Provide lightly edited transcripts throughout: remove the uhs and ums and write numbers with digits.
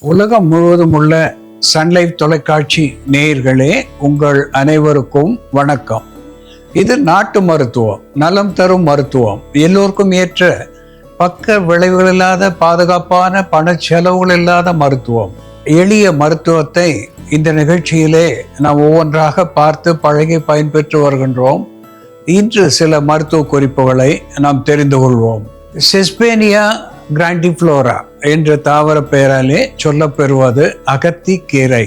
உலகம் முழுவதும் உள்ள சன்லைஃப் தொலைக்காட்சி நேயர்களே, உங்கள் அனைவருக்கும் வணக்கம். இது நாட்டு மருத்துவம், நலம் தரும் மருத்துவம், எல்லோருக்கும் ஏற்ற பக்க விளைவுகள் இல்லாத பாதுகாப்பான பண செலவுகள் இல்லாத மருத்துவம். எளிய மருத்துவத்தை இந்த நிகழ்ச்சியிலே நாம் ஒவ்வொன்றாக பார்த்து பழகி பயன்பெற்று வருகின்றோம். இன்று சில மருத்துவ குறிப்புகளை நாம் தெரிந்து கொள்வோம். செஸ்பேனியா கிராண்டிஃப்ளோரா என்ற தாவர பெயராலே சொல்லப்பெறுவது அகத்திக்கீரை.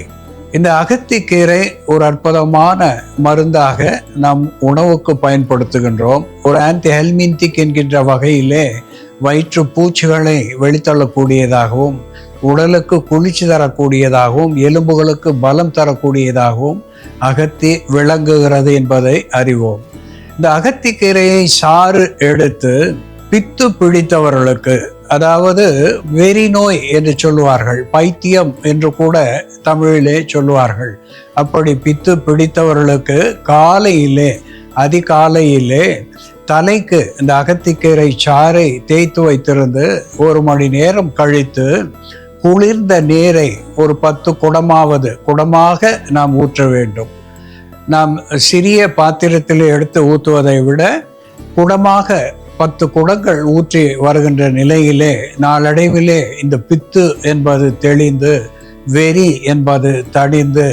இந்த அகத்திக்கீரை ஒரு அற்புதமான மருந்தாக நாம் உணவுக்கு பயன்படுத்துகின்றோம். ஒரு ஆன்டி ஹெல்மின்டிக் என்கின்ற வகையிலே வயிற்று பூச்சிகளை வெளித்தள்ளக்கூடியதாகவும், உடலுக்கு குளிர்ச்சி தரக்கூடியதாகவும், எலும்புகளுக்கு பலம் தரக்கூடியதாகவும் அகத்தி விளங்குகிறது என்பதை அறிவோம். இந்த அகத்திக்கீரையை சாறு எடுத்து பித்து பிடித்தவர்களுக்கு, அதாவது வெறி நோய் என்று சொல்லுவார்கள், பைத்தியம் என்று கூட தமிழிலே சொல்லுவார்கள், அப்படி பித்து பிடித்தவர்களுக்கு காலையிலே அதிகாலையிலே தலைக்கு இந்த அகத்திக்கீரை சாறை தேய்த்து வைத்திருந்து 1 மணி நேரம் கழித்து குளிர்ந்த நீரை ஒரு 10 குடமாக நாம் ஊற்ற வேண்டும். நாம் சிறிய பாத்திரத்தில் எடுத்து ஊற்றுவதை விட குடமாக 10 குடங்கள் ஊற்றி வருகின்ற நிலையிலே நாளடைவிலே இந்த பித்து என்பது தெளிந்து, வெறி என்பது தடிந்து,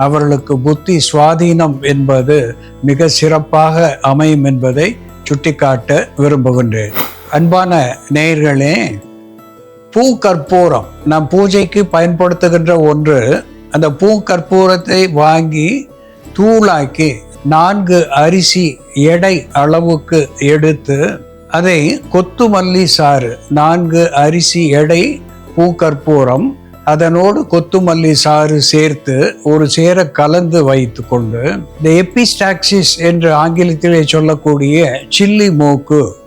அவர்களுக்கு புத்தி சுவாதீனம் என்பது மிக சிறப்பாக அமையும் என்பதை சுட்டிக்காட்ட விரும்புகின்றேன். அன்பான நேயர்களே, பூங்கற்பூரம் நாம் பூஜைக்கு பயன்படுத்துகின்ற ஒன்று. அந்த பூங்கற்பூரத்தை வாங்கி தூளாக்கி 4 அரிசி எடை அளவுக்கு எடுத்து அதை கொத்துமல்லி சாறு, 4 அரிசி எடை பூங்கற்பூரம், அதனோடு கொத்துமல்லி சாறு சேர்த்து ஒரு சேர கலந்து வைத்து கொண்டு, இந்த எபிஸ்டாக்சிஸ் என்று ஆங்கிலத்திலே சொல்லக்கூடிய சில்லி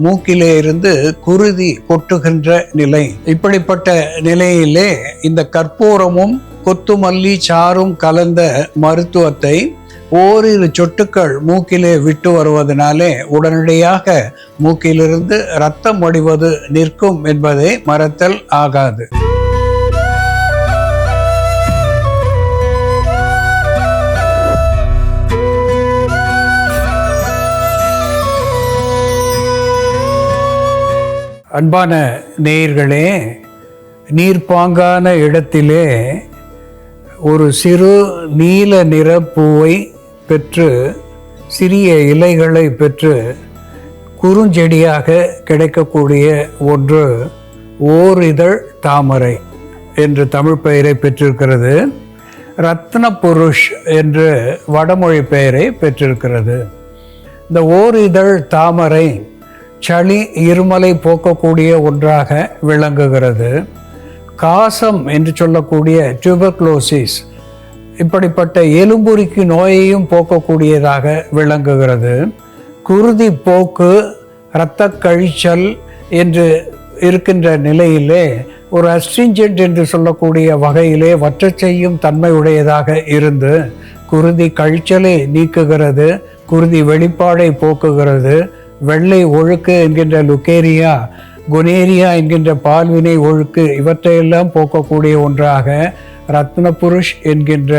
மூக்கிலே இருந்து குருதி கொட்டுகின்ற நிலை, இப்படிப்பட்ட நிலையிலே இந்த கற்பூரமும் கொத்துமல்லி சாறும் கலந்த மருத்துவத்தை ஓரிரு சொட்டுக்கள் மூக்கிலே விட்டு வருவதனாலே உடனடியாக மூக்கிலிருந்து இரத்தம் வடிவது நிற்கும் என்பதை மறத்தல் ஆகாது. அன்பான நேயர்களே, நீர்ப்பாங்கான இடத்திலே ஒரு சிறு நீல நிற பூவை பெற்று, சிறிய இலைகளை பெற்று குறுஞ்செடியாக கிடைக்கக்கூடிய ஒன்று ஓரிதழ் தாமரை என்று தமிழ் பெயரை பெற்றிருக்கிறது. ரத்ன புருஷ் என்று வடமொழி பெயரை பெற்றிருக்கிறது. இந்த ஓரிதழ் தாமரை சளி இருமலை போக்கக்கூடிய ஒன்றாக விளங்குகிறது. காசம் என்று சொல்லக்கூடிய டியூபர்குலோசிஸ், இப்படிப்பட்ட எலும்புரிக்கு நோயையும் போக்கக்கூடியதாக விளங்குகிறது. குருதி போக்கு, இரத்த கழிச்சல் என்று இருக்கின்ற நிலையிலே ஒரு அஸ்ட்ரிஞ்சென்ட் என்று சொல்லக்கூடிய வகையிலே வற்றச் செய்யும் தன்மை உடையதாக இருந்து குருதி கழிச்சலை நீக்குகிறது, குருதி வெளிப்பாடை போக்குகிறது. வெள்ளை ஒழுக்கு என்கின்ற லுக்கேரியா, குனேரியா என்கின்ற பால்வினை ஒழுக்கு, இவற்றையெல்லாம் போக்கக்கூடிய ஒன்றாக ரத்ன புருஷ் என்கின்ற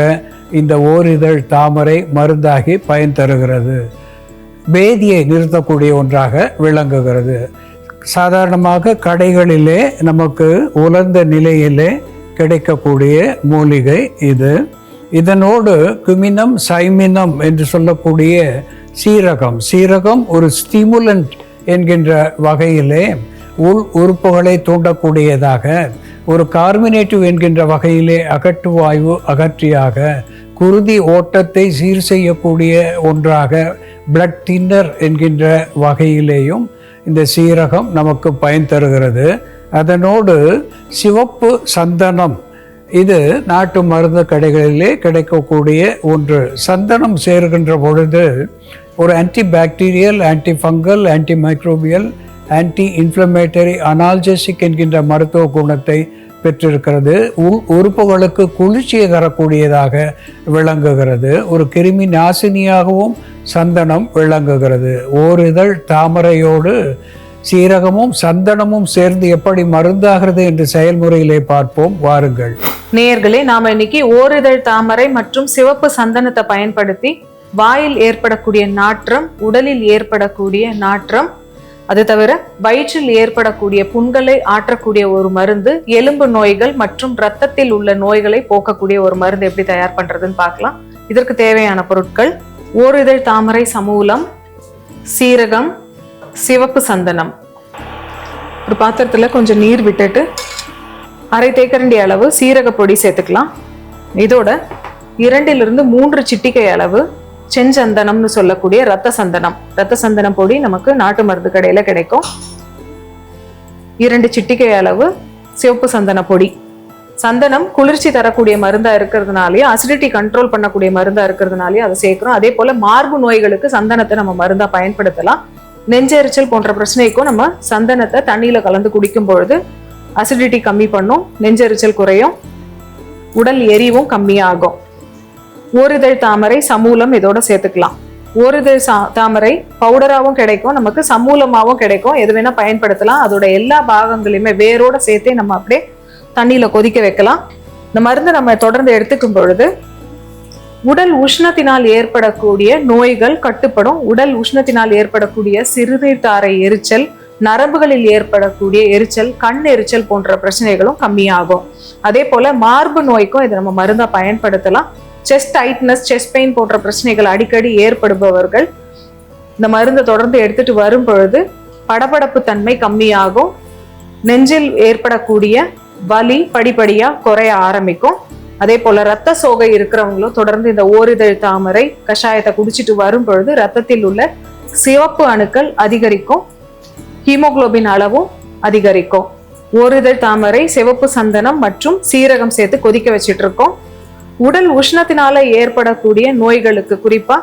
இந்த ஓரிதழ் தாமரை மருந்தாகி பயன் தருகிறது. பேதியை நிறுத்தக்கூடிய ஒன்றாக விளங்குகிறது. சாதாரணமாக கடைகளிலே நமக்கு உலர்ந்த நிலையிலே கிடைக்கக்கூடிய மூலிகை இது. இதனோடு குமினம், சைமினம் என்று சொல்லக்கூடிய சீரகம் ஒரு ஸ்டிமுலண்ட் என்கின்ற வகையிலே உள் உறுப்புகளை தூண்டக்கூடியதாக, ஒரு கார்மினேட்டிவ் என்கின்ற வகையிலே அகற்றுவாயு அகற்றியாக, குருதி ஓட்டத்தை சீர் செய்யக்கூடிய ஒன்றாக, பிளட் தின்னர் என்கின்ற வகையிலேயும் இந்த சீரகம் நமக்கு பயன் தருகிறது. அதனோடு சிவப்பு சந்தனம், இது நாட்டு மருந்து கடைகளிலே கிடைக்கக்கூடிய ஒன்று. சந்தனம் சேர்கின்ற பொழுது ஒரு antibacterial, antifungal, antimicrobial, anti inflammatory, analgesic என்கின்ற மருத்துவ குணத்தை பெற்றிருக்கிறது. உறுப்புகளுக்கு குளிர்ச்சியை தரக்கூடியதாக விளங்குகிறது. ஒரு கிருமி நாசினியாகவும் சந்தனம் விளங்குகிறது. ஓரிதழ் தாமரையோடு சீரகமும் சந்தனமும் சேர்ந்து எப்படி மருந்தாகிறது என்று செயல்முறையிலே பார்ப்போம் வாருங்கள். நேயர்களே, நாம இன்னைக்கு ஓரிதழ் தாமரை மற்றும் சிவப்பு சந்தனத்தை பயன்படுத்தி வாயில் ஏற்படக்கூடிய நாற்றம், உடலில் ஏற்படக்கூடிய நாற்றம், அது தவிர வயிற்றில் ஏற்படக்கூடிய புண்களை ஆற்றக்கூடிய ஒரு மருந்து, எலும்பு நோய்கள் மற்றும் இரத்தத்தில் உள்ள நோய்களை போக்கக்கூடிய ஒரு மருந்து எப்படி தயார் பண்றதுன்னு பார்க்கலாம். இதற்கு தேவையான பொருட்கள்: ஓரிதழ் தாமரை சமூலம், சீரகம், சிவப்பு சந்தனம். ஒரு பாத்திரத்துல கொஞ்சம் நீர் விட்டுட்டு 1/2 தேக்கரண்டி அளவு சீரக பொடி சேர்த்துக்கலாம். இதோட 2 to 3 சிட்டிகை அளவு செஞ்சந்தனம்னு சொல்லக்கூடிய ரத்த சந்தனம் பொடி நமக்கு நாட்டு மருந்து கடையில கிடைக்கும். 2 சிட்டிகை அளவு சிவப்பு சந்தன பொடி. சந்தனம் குளிர்ச்சி தரக்கூடிய மருந்தா இருக்கிறதுனாலயும், அசிடிட்டி கண்ட்ரோல் பண்ணக்கூடிய மருந்தா இருக்கிறதுனாலயும் அதை சேர்க்கிறோம். அதே போல மார்பு நோய்களுக்கு சந்தனத்தை நம்ம மருந்தா பயன்படுத்தலாம். நெஞ்செரிச்சல் போன்ற பிரச்சனைக்கும் நம்ம சந்தனத்தை தண்ணியில கலந்து குடிக்கும் பொழுது அசிடிட்டி கம்மி பண்ணும், நெஞ்செரிச்சல் குறையும், உடல் எரிவும் கம்மியாகும். ஓரிதழ் தாமரை சமூலம் இதோட சேர்த்துக்கலாம். ஓரிதழ் தாமரை பவுடராகவும் கிடைக்கும், நமக்கு சமூலமாகவும் கிடைக்கும். எது வேணா பயன்படுத்தலாம். அதோட எல்லா பாகங்களையுமே வேரோட சேர்த்தே நம்ம அப்படியே தண்ணியில கொதிக்க வைக்கலாம். இந்த மருந்து நம்ம தொடர்ந்து எடுத்துக்கும் பொழுது உடல் உஷ்ணத்தினால் ஏற்படக்கூடிய நோய்கள் கட்டுப்படும். உடல் உஷ்ணத்தினால் ஏற்படக்கூடிய சிறுநீர் தாரை எரிச்சல், நரம்புகளில் ஏற்படக்கூடிய எரிச்சல், கண் எரிச்சல் போன்ற பிரச்சனைகளும் கம்மியாகும். அதே போல மார்பு நோய்க்கும் இதை நம்ம மருந்தா பயன்படுத்தலாம். செஸ்ட் டைட்னஸ், செஸ்ட் பெயின் போன்ற பிரச்சனைகள் அடிக்கடி ஏற்படுபவர்கள் இந்த மருந்தை தொடர்ந்து எடுத்துட்டு வரும் பொழுது படபடப்பு தன்மை கம்மியாகும். நெஞ்சில் ஏற்படக்கூடிய வலி படிப்படியா குறைய ஆரம்பிக்கும். அதே போல ரத்த சோகை இருக்கிறவங்களும் தொடர்ந்து இந்த ஓரிதழ் தாமரை கஷாயத்தை குடிச்சிட்டு வரும் பொழுது ரத்தத்தில் உள்ள சிவப்பு அணுக்கள் அதிகரிக்கும், ஹீமோகுளோபின் அளவும் அதிகரிக்கும். ஓரிதழ் தாமரை, சிவப்பு சந்தனம் மற்றும் சீரகம் சேர்த்து கொதிக்க வச்சிட்டு இருக்கோம். உடல் உஷ்ணத்தினால ஏற்படக்கூடிய நோய்களுக்கு, குறிப்பா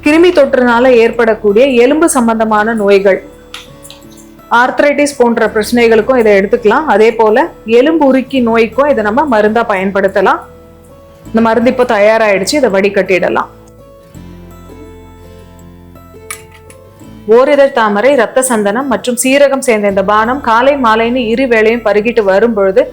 கிருமி தொற்றுனால ஏற்படக்கூடிய எலும்பு சம்பந்தமான நோய்கள், ஆர்த்ரைட்டிஸ் போன்ற பிரச்சனைகளுக்கும் இதை எடுத்துக்கலாம். அதே போல எலும்பு உருக்கி நோய்க்கும் இதை நம்ம மருந்தா பயன்படுத்தலாம். இந்த மருந்து இப்போ தயாராயிடுச்சு, இதை வடிகட்டிடலாம். ஓரிதழ் தாமரை, ரத்த சந்தனம் மற்றும் சீரகம் சேர்ந்த இந்த பானம் காலை மாலைன்னு 2 வேளையும் பருகிட்டு வரும் பொழுது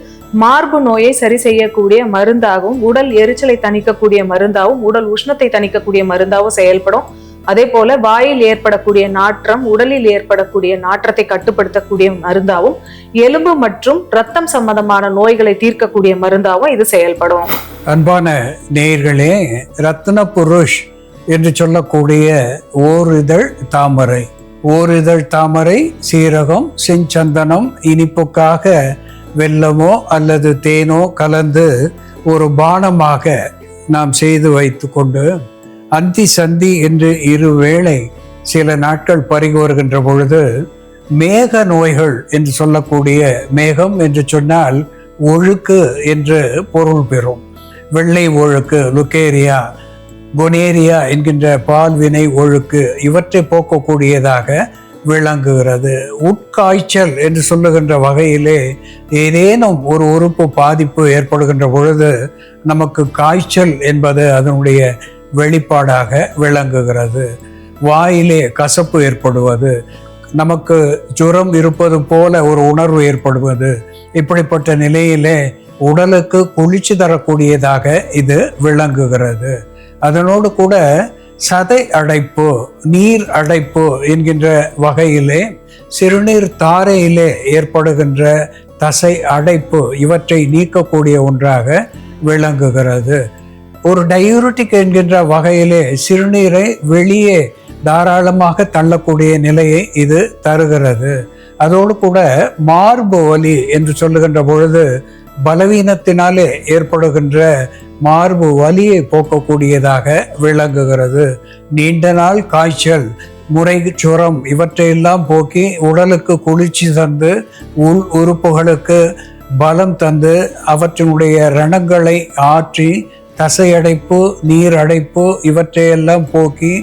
மார்பு நோயை சரி செய்யக்கூடிய மருந்தாகவும், உடல் எரிச்சலை தணிக்கக்கூடிய மருந்தாகவும், உடல் உஷ்ணத்தை தணிக்கக்கூடிய மருந்தாகவும் செயல்படும். அதே போல வாயில் ஏற்படக்கூடிய நாற்றம், உடலில் ஏற்படக்கூடிய நாற்றத்தை கட்டுப்படுத்தக்கூடிய மருந்தாகவும், எலும்பு மற்றும் இரத்தம் சம்பந்தமான நோய்களை தீர்க்கக்கூடிய மருந்தாகவும் இது செயல்படும். அன்பான நேயர்களே, ரத்ன புருஷ் என்று சொல்லக்கூடிய ஓரிதழ் தாமரை, சீரகம், செஞ்சந்தனம், இனிப்புக்காக வெல்லமோ அல்லது தேனோ கலந்து ஒரு பானமாக நாம் செய்து வைத்து கொண்டு அந்தி சந்தி என்று 2 வேளை சில நாட்கள் பருகி வருகின்ற பொழுது மேக நோய்கள் என்று சொல்லக்கூடிய, மேகம் என்று சொன்னால் ஒழுக்கு என்று பொருள் பெறும். வெள்ளை ஒழுக்கு, லுக்கேரியா, கொனேரியா என்கின்ற பால்வினை ஒழுக்கு, இவற்றை போக்கக்கூடியதாக விளங்குகிறது. உட்காய்ச்சல் என்று சொல்லுகின்ற வகையிலே ஏதேனும் ஒரு உறுப்பு பாதிப்பு ஏற்படுகின்ற பொழுது நமக்கு காய்ச்சல் என்பது அதனுடைய வெளிப்பாடாக விளங்குகிறது. வாயிலே கசப்பு ஏற்படுவது, நமக்கு ஜுரம் இருப்பது போல ஒரு உணர்வு ஏற்படுவது, இப்படிப்பட்ட நிலையிலே உடலுக்கு குளிர்ச்சி தரக்கூடியதாக இது விளங்குகிறது. அதனோடு கூட சதை அடைப்பு, நீர் அடைப்பு என்கின்ற வகையிலே சிறுநீர் தாரையிலே ஏற்படுகின்ற தசை அடைப்பு, இவற்றை நீக்கக்கூடிய ஒன்றாக விளங்குகிறது. ஒரு டயூரிட்டிக் என்கின்ற வகையிலே சிறுநீரை வெளியே தாராளமாக தள்ளக்கூடிய நிலையை இது தருகிறது. அதோடு கூட மார்பு வலி என்று சொல்லுகின்ற பொழுது பலவீனத்தினாலே ஏற்படுகின்ற மார்பு வலியை போக்கக்கூடியதாக விளங்குகிறது. நீண்ட நாள் காய்ச்சல், முறை சுரம் இவற்றையெல்லாம் போக்கி உடலுக்கு குளிர்ச்சி தந்து உள் உறுப்புகளுக்கு பலம் தந்து அவற்றினுடைய ரணங்களை ஆற்றி தசையடைப்பு, நீர் அடைப்பு இவற்றையெல்லாம் போக்கி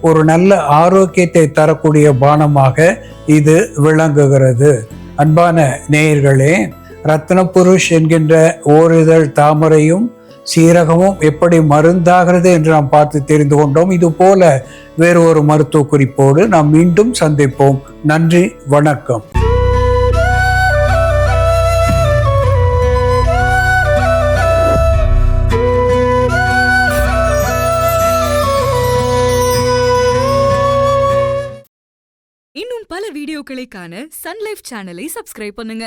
ஒரு நல்ல ஆரோக்கியத்தை தரக்கூடிய பானமாக இது விளங்குகிறது. அன்பான நேயர்களே, ரத்ன புருஷ் என்கின்ற ஓரிதழ் தாமரையும் சீரகமும் எப்படி மருந்தாகிறது என்று நாம் பார்த்து தெரிந்து கொண்டோம். இது போல வேறு ஒரு மருத்துவ குறிப்போடு நாம் மீண்டும் சந்திப்போம். நன்றி, வணக்கம். இன்னும் பல வீடியோக்களை காண சன்லைஃப் சேனலை சப்ஸ்கிரைப் பண்ணுங்க.